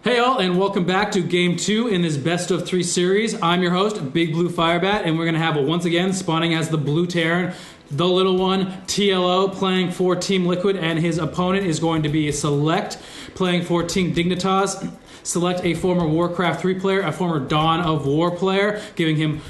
Hey all, and welcome back to Game 2 in this Best of 3 series. I'm your host, Big Blue Firebat, and we're going to have, once again, spawning as the Blue Terran, the little one, TLO, playing for Team Liquid, and his opponent is going to be SeleCT, playing for Team Dignitas SeleCT, a former Warcraft 3 player, a former Dawn of War player, giving him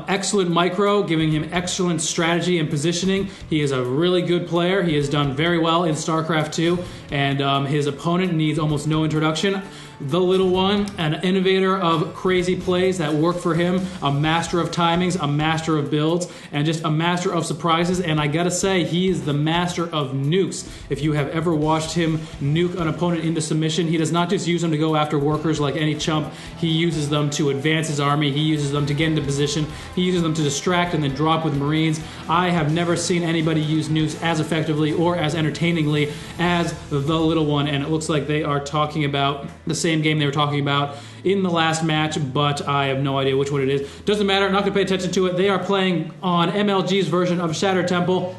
excellent micro, giving him excellent strategy and positioning. He is a really good player. He has done very well in StarCraft 2, and his opponent needs almost no introduction. The little one, an innovator of crazy plays that work for him, a master of timings, a master of builds, and just a master of surprises. And I gotta say, he is the master of nukes. If you have ever watched him nuke an opponent into submission, he does not just use them to go after workers like any chump. He uses them to advance his army. He uses them to get into position. He uses them to distract and then drop with Marines. I have never seen anybody use nukes as effectively or as entertainingly as the little one. And it looks like they are talking about the same game they were talking about in the last match, but I have no idea which one it is. Doesn't matter, I'm not going to pay attention to it. They are playing on MLG's version of Shattered Temple.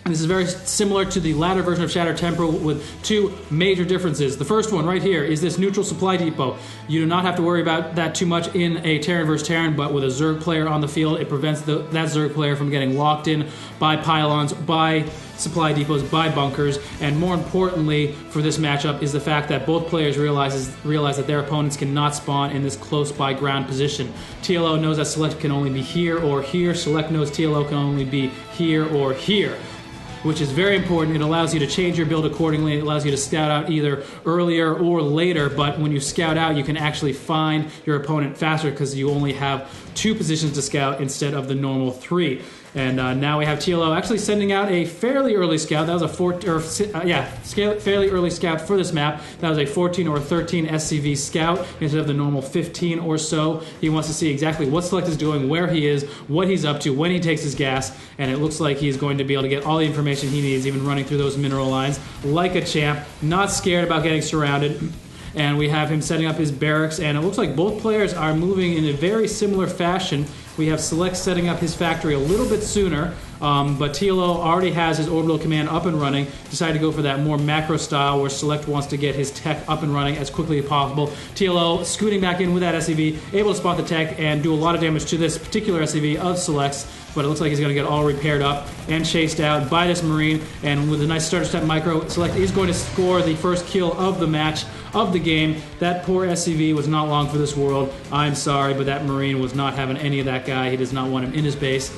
And this is very similar to the latter version of Shattered Temple with two major differences. The first one right here is this neutral supply depot. You do not have to worry about that too much in a Terran versus Terran, but with a Zerg player on the field, it prevents that Zerg player from getting locked in by pylons, by supply depots, by bunkers, and more importantly for this matchup is the fact that both players realize that their opponents cannot spawn in this close by ground position. TLO knows that SeleCT can only be here or here. SeleCT knows TLO can only be here or here, which is very important. It allows you to change your build accordingly. It allows you to scout out either earlier or later, but when you scout out, you can actually find your opponent faster because you only have 2 positions to scout instead of the normal 3. And now we have TLO actually sending out a fairly early scout. That was a fairly early scout for this map. That was a 14 or 13 SCV scout instead of the normal 15 or so. He wants to see exactly what SeleCT is doing, where he is, what he's up to, when he takes his gas, and it looks like he's going to be able to get all the information he needs, even running through those mineral lines like a champ, not scared about getting surrounded. And we have him setting up his barracks, and it looks like both players are moving in a very similar fashion. We have SeleCT setting up his factory a little bit sooner, but TLO already has his orbital command up and running, decided to go for that more macro style where SeleCT wants to get his tech up and running as quickly as possible. TLO scooting back in with that SCV, able to spot the tech and do a lot of damage to this particular SCV of SeleCT's, but it looks like he's going to get all repaired up and chased out by this Marine, and with a nice starter step micro, SeleCT is going to score the first kill of the match, of the game. That poor SCV was not long for this world. I'm sorry, but that Marine was not having any of that guy. He does not want him in his base.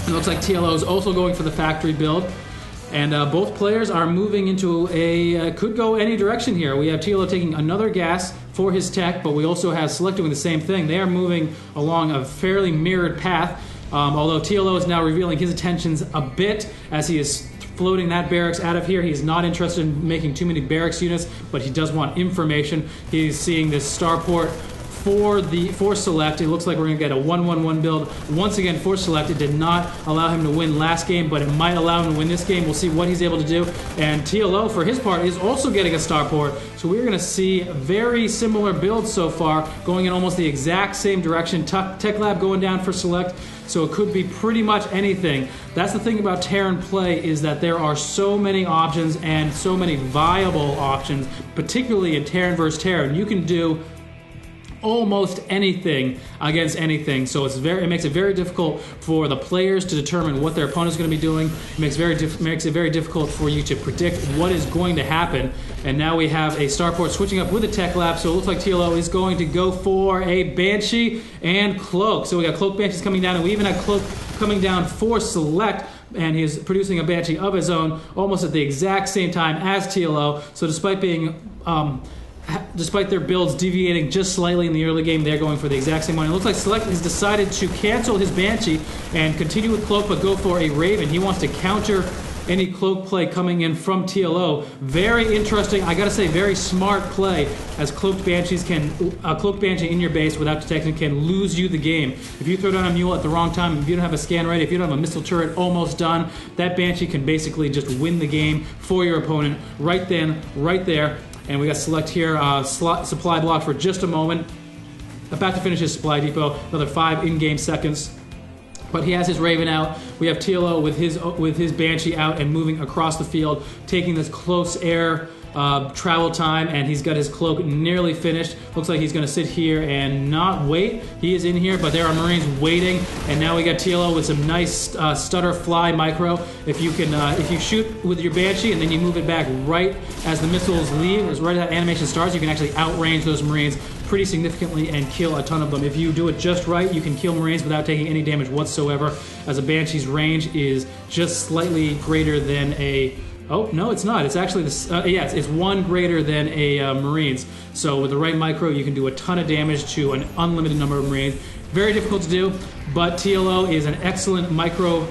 It looks like TLO is also going for the factory build, and both players are moving into a could go any direction here. We have TLO taking another gas for his tech, but we also have SeleCT doing the same thing. They are moving along a fairly mirrored path, although TLO is now revealing his intentions a bit as he is floating that barracks out of here. He's not interested in making too many barracks units, but he does want information. He's seeing this starport for SeleCT. It looks like we're going to get a 1-1-1 build once again for SeleCT. It did not allow him to win last game, but it might allow him to win this game. We'll see what he's able to do. And TLO, for his part, is also getting a starport. So we're going to see very similar builds so far, going in almost the exact same direction. Tech Lab going down for SeleCT. So it could be pretty much anything. That's the thing about Terran play, is that there are so many options and so many viable options, particularly in Terran versus Terran. You can do almost anything against anything, so it makes it very difficult for the players to determine what their opponent is going to be doing. It makes it very difficult for you to predict what is going to happen. And now we have a starport switching up with a tech lab, so it looks like TLO is going to go for a Banshee and Cloak. So we got Cloak Banshees coming down, and we even have Cloak coming down for SeleCT, and he's producing a Banshee of his own almost at the exact same time as TLO. So despite their builds deviating just slightly in the early game, they're going for the exact same one. It looks like SeleCT has decided to cancel his Banshee and continue with Cloak, but go for a Raven. He wants to counter any Cloak play coming in from TLO. Very interesting, I gotta say, very smart play, as Cloaked Banshees can, a Cloaked Banshee in your base without detection can lose you the game. If you throw down a Mule at the wrong time, if you don't have a scan ready, if you don't have a missile turret almost done, that Banshee can basically just win the game for your opponent right then, right there. And we got SeleCT here, supply block for just a moment. About to finish his supply depot, another 5 in-game seconds. But he has his Raven out. We have TLO with his Banshee out and moving across the field, taking this close air travel time, and he's got his cloak nearly finished. Looks like he's going to sit here and not wait. He is in here, but there are Marines waiting, and now we got TLO with some nice stutter fly micro. If you can, if you shoot with your Banshee and then you move it back right as the missiles leave, as right as that animation starts, you can actually outrange those Marines pretty significantly and kill a ton of them. If you do it just right, you can kill Marines without taking any damage whatsoever, as a Banshee's range is just slightly greater than a... Oh, no, it's not. It's actually this. Yes, it's one greater than a Marines. So with the right micro, you can do a ton of damage to an unlimited number of Marines. Very difficult to do, but TLO is an excellent micro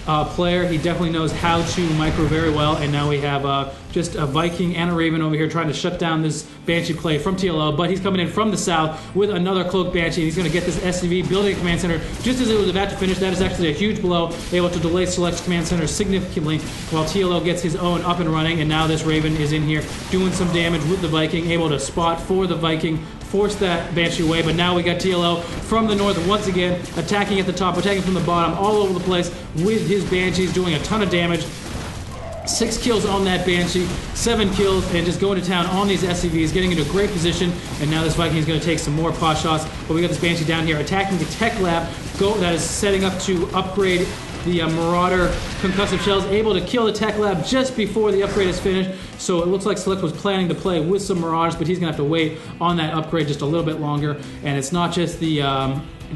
player. He definitely knows how to micro very well, and now we have just a Viking and a Raven over here trying to shut down this Banshee play from TLO, but he's coming in from the south with another Cloak Banshee. He's going to get this SCV, building a command center just as it was about to finish. That is actually a huge blow, able to delay Select's command center significantly while TLO gets his own up and running, and now this Raven is in here doing some damage with the Viking, able to spot for the Viking, force that Banshee away, but now we got TLO from the north once again, attacking at the top, attacking from the bottom, all over the place with his Banshees, doing a ton of damage. 6 kills on that Banshee, 7 kills, and just going to town on these SCVs, getting into a great position, and now this Viking is going to take some more pot shots, but we got this Banshee down here attacking the tech lab, that is setting up to upgrade the Marauder concussive shells, able to kill the tech lab just before the upgrade is finished. So it looks like Select was planning to play with some Marauders, but he's going to have to wait on that upgrade just a little bit longer. And it's not just the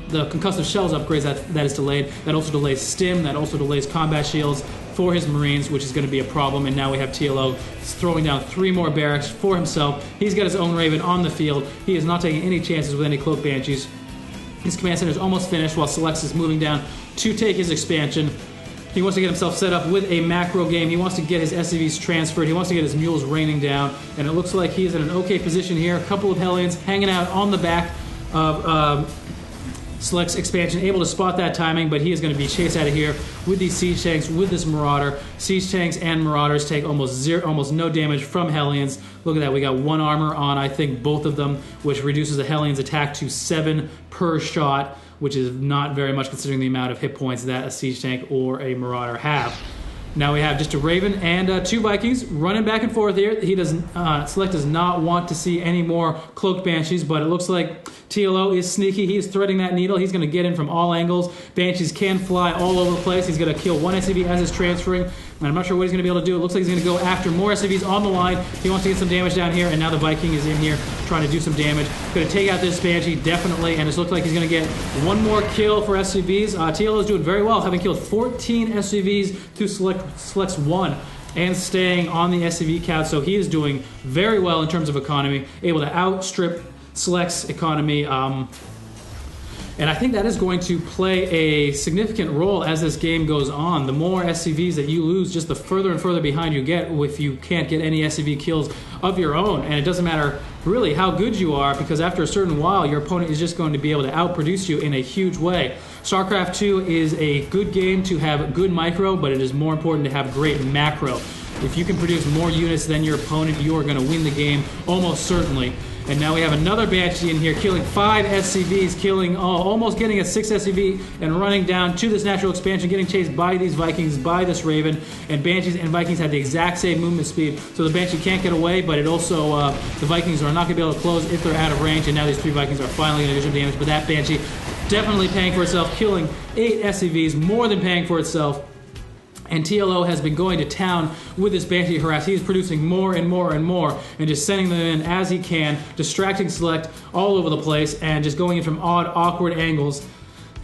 concussive shells upgrades that is delayed. That also delays stim. That also delays combat shields for his Marines, which is going to be a problem. And now we have TLO throwing down 3 more barracks for himself. He's got his own Raven on the field. He is not taking any chances with any Cloak Banshees. His command center is almost finished while Select is moving down to take his expansion. He wants to get himself set up with a macro game. He wants to get his SCVs transferred. He wants to get his mules raining down. And it looks like he is in an okay position here. A couple of Hellions hanging out on the back of Select's expansion, able to spot that timing, but he is going to be chased out of here with these siege tanks, with this Marauder. Siege tanks and Marauders take almost no damage from Hellions. Look at that, we got 1 armor on, I think, both of them, which reduces the Hellions' attack to 7 per shot, which is not very much considering the amount of hit points that a siege tank or a Marauder have. Now we have just a Raven and 2 Vikings running back and forth here. He does Select does not want to see any more Cloaked Banshees, but it looks like TLO is sneaky. He is threading that needle. He's going to get in from all angles. Banshees can fly all over the place. He's going to kill 1 SCV as it's transferring, and I'm not sure what he's going to be able to do. It looks like he's going to go after more SCVs on the line. He wants to get some damage down here, and now the Viking is in here trying to do some damage. Going to take out this Banshee, definitely, and it looks like he's going to get 1 more kill for SCVs. TLO is doing very well, having killed 14 SCVs to Select's 1. And staying on the SCV count, so he is doing very well in terms of economy, able to outstrip Select's economy, and I think that is going to play a significant role as this game goes on. The more SCVs that you lose, just the further and further behind you get if you can't get any SCV kills of your own, and it doesn't matter really how good you are, because after a certain while your opponent is just going to be able to outproduce you in a huge way. StarCraft 2 is a good game to have good micro, but it is more important to have great macro. If you can produce more units than your opponent, you are going to win the game almost certainly. And now we have another Banshee in here killing 5 SCVs, killing almost getting a 6 SCV and running down to this natural expansion, getting chased by these Vikings, by this Raven. And Banshees and Vikings have the exact same movement speed, so the Banshee can't get away, but it also, the Vikings are not going to be able to close if they're out of range, and now these 3 Vikings are finally going to do some damage. But that Banshee definitely paying for itself, killing 8 SCVs, more than paying for itself. And TLO has been going to town with this Banshee harass. He is producing more and more and more, and just sending them in as he can, distracting Select all over the place, and just going in from odd, awkward angles.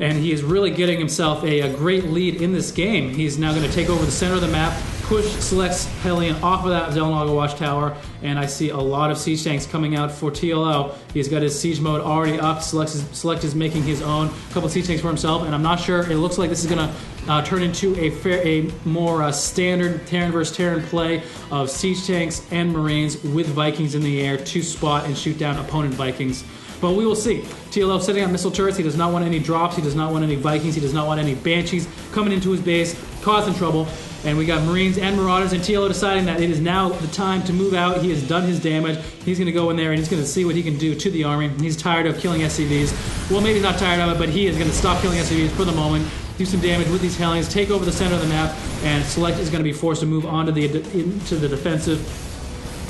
And he is really getting himself a great lead in this game. He's now going to take over the center of the map, push Select's Hellion off of that Zelnaga watchtower, and I see a lot of siege tanks coming out for TLO. He's got his siege mode already up. Select is making his own couple of siege tanks for himself, and I'm not sure. It looks like this is going to turn into a more standard Terran versus Terran play of siege tanks and Marines with Vikings in the air to spot and shoot down opponent Vikings. But we will see. TLO setting up missile turrets. He does not want any drops. He does not want any Vikings. He does not want any Banshees coming into his base, causing trouble. And we got Marines and Marauders, and TLO deciding that it is now the time to move out. He has done his damage. He's going to go in there and he's going to see what he can do to the army. He's tired of killing SCVs. Well, maybe not tired of it, but he is going to stop killing SCVs for the moment, do some damage with these Hellions, take over the center of the map, and Select is going to be forced to move on to into the defensive.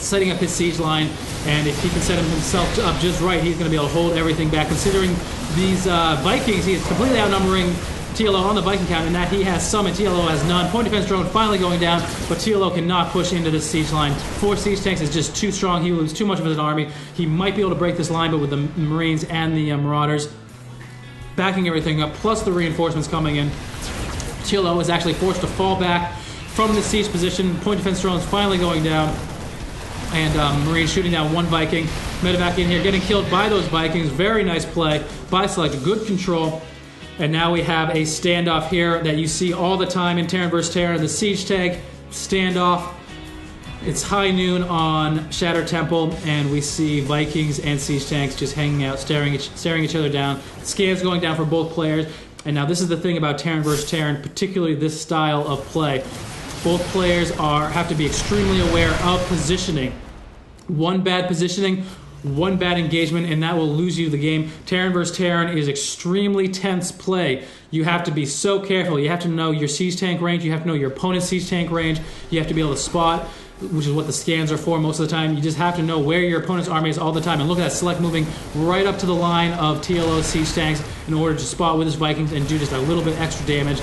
setting up his siege line, and if he can set himself up just right, he's going to be able to hold everything back. Considering these Vikings, he is completely outnumbering TLO on the Viking count, in that he has some and TLO has none. Point defense drone finally going down, but TLO cannot push into this siege line. 4 siege tanks is just too strong. He will lose too much of his army. He might be able to break this line, but with the Marines and the Marauders backing everything up, plus the reinforcements coming in, TLO is actually forced to fall back from the siege position. Point defense drones finally going down, and Marines shooting down 1 Viking. Medevac in here getting killed by those Vikings. Very nice play by Select, good control. And now we have a standoff here that you see all the time in Terran vs. Terran, the siege tank standoff. It's high noon on Shattered Temple, and we see Vikings and siege tanks just hanging out, staring each other down. Scans going down for both players. And now this is the thing about Terran vs. Terran, particularly this style of play. Both players have to be extremely aware of positioning. One bad positioning, one bad engagement, and that will lose you the game. Terran vs. Terran is extremely tense play. You have to be so careful. You have to know your siege tank range. You have to know your opponent's siege tank range. You have to be able to spot, which is what the scans are for most of the time. You just have to know where your opponent's army is all the time. And look at that, Select moving right up to the line of TLO siege tanks in order to spot with his Vikings and do just a little bit extra damage.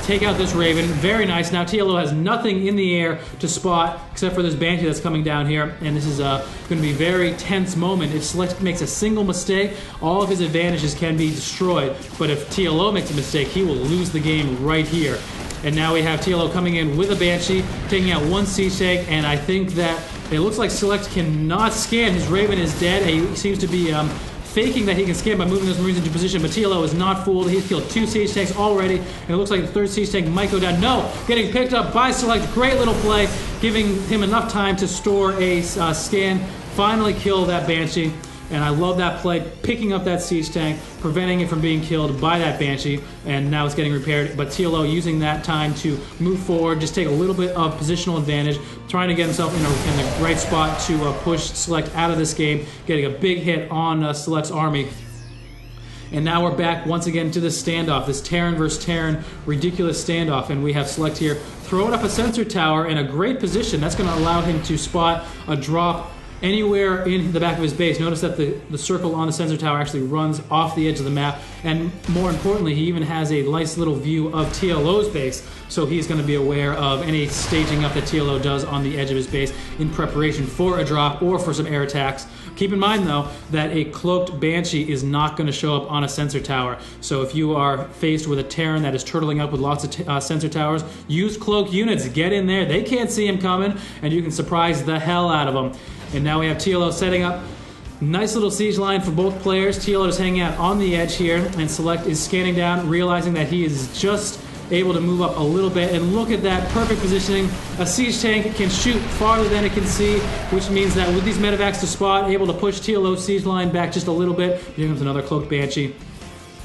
Take out this Raven. Very nice. Now TLO has nothing in the air to spot except for this Banshee that's coming down here, and this is going to be a very tense moment. If Select makes a single mistake, all of his advantages can be destroyed, but if TLO makes a mistake, he will lose the game right here. And now we have TLO coming in with a Banshee, taking out 1 siege tank, and I think that it looks like Select cannot scan. His Raven is dead. He seems to be faking that he can scan by moving those Marines into position, but TLO is not fooled. He's killed 2 siege tanks already, and it looks like the 3rd siege tank might go down. No! Getting picked up by Select. Great little play, giving him enough time to store a scan, finally kill that Banshee. And I love that play, picking up that siege tank, preventing it from being killed by that Banshee, and now it's getting repaired. But TLO using that time to move forward, just take a little bit of positional advantage, trying to get himself in the right spot to push Select out of this game, getting a big hit on Select's army. And now we're back once again to this standoff, this Terran vs. Terran ridiculous standoff, and we have Select here throwing up a sensor tower in a great position. That's going to allow him to spot a drop anywhere in the back of his base. Notice that the circle on the sensor tower actually runs off the edge of the map, and more importantly, he even has a nice little view of TLO's base, so he's going to be aware of any staging up that TLO does on the edge of his base in preparation for a drop or for some air attacks. Keep in mind, though, that a cloaked Banshee is not going to show up on a sensor tower, so if you are faced with a Terran that is turtling up with lots of sensor towers, use cloak units. Get in there. They can't see him coming, and you can surprise the hell out of them. And now we have TLO setting up. Nice little siege line for both players. TLO is hanging out on the edge here, and Select is scanning down, realizing that he is just able to move up a little bit. And look at that perfect positioning. A siege tank can shoot farther than it can see, which means that with these medevacs to spot, able to push TLO's siege line back just a little bit. Here comes another cloaked Banshee.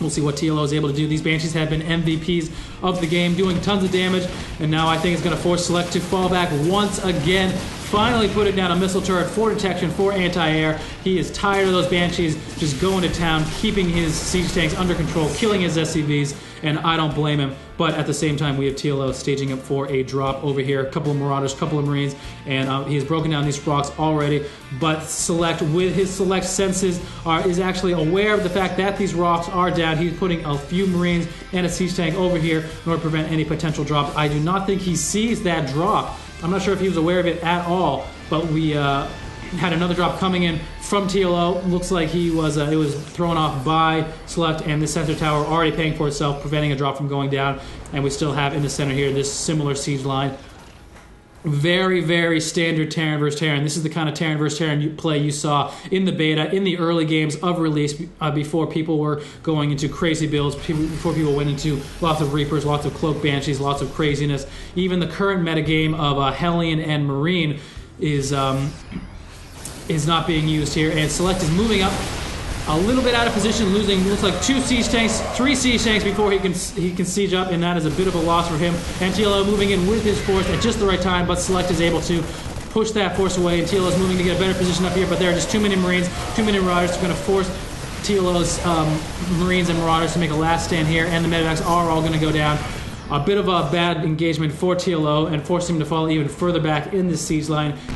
We'll see what TLO is able to do. These Banshees have been MVPs of the game, doing tons of damage, and now I think it's going to force Select to fall back once again. Finally putting down a missile turret for detection, for anti-air. He is tired of those Banshees just going to town, keeping his siege tanks under control, killing his SCVs, and I don't blame him. But at the same time, we have TLO staging up for a drop over here. A couple of Marauders, a couple of Marines, and he has broken down these rocks already. But Select, with his Select senses, is actually aware of the fact that these rocks are down. He's putting a few Marines and a siege tank over here in order to prevent any potential drops. I do not think he sees that drop. I'm not sure if he was aware of it at all, but we had another drop coming in from TLO. Looks like he was it was thrown off by Select, and the sensor tower already paying for itself, preventing a drop from going down. And we still have in the center here this similar siege line. Very, very standard Terran vs. Terran. This is the kind of Terran vs. Terran play you saw in the beta, in the early games of release, before people were going into crazy builds, before people went into lots of Reapers, lots of Cloak Banshees, lots of craziness. Even the current metagame of Hellion and Marine is not being used here, and Select is moving up a little bit out of position, losing, looks like 2 siege tanks, 3 siege tanks before he can siege up, and that is a bit of a loss for him. And TLO moving in with his force at just the right time, but Select is able to push that force away, and TLO is moving to get a better position up here, but there are just too many Marines, too many Marauders. It's going to force TLO's Marines and Marauders to make a last stand here, and the medevacs are all going to go down. A bit of a bad engagement for TLO, and forced him to fall even further back in this siege line.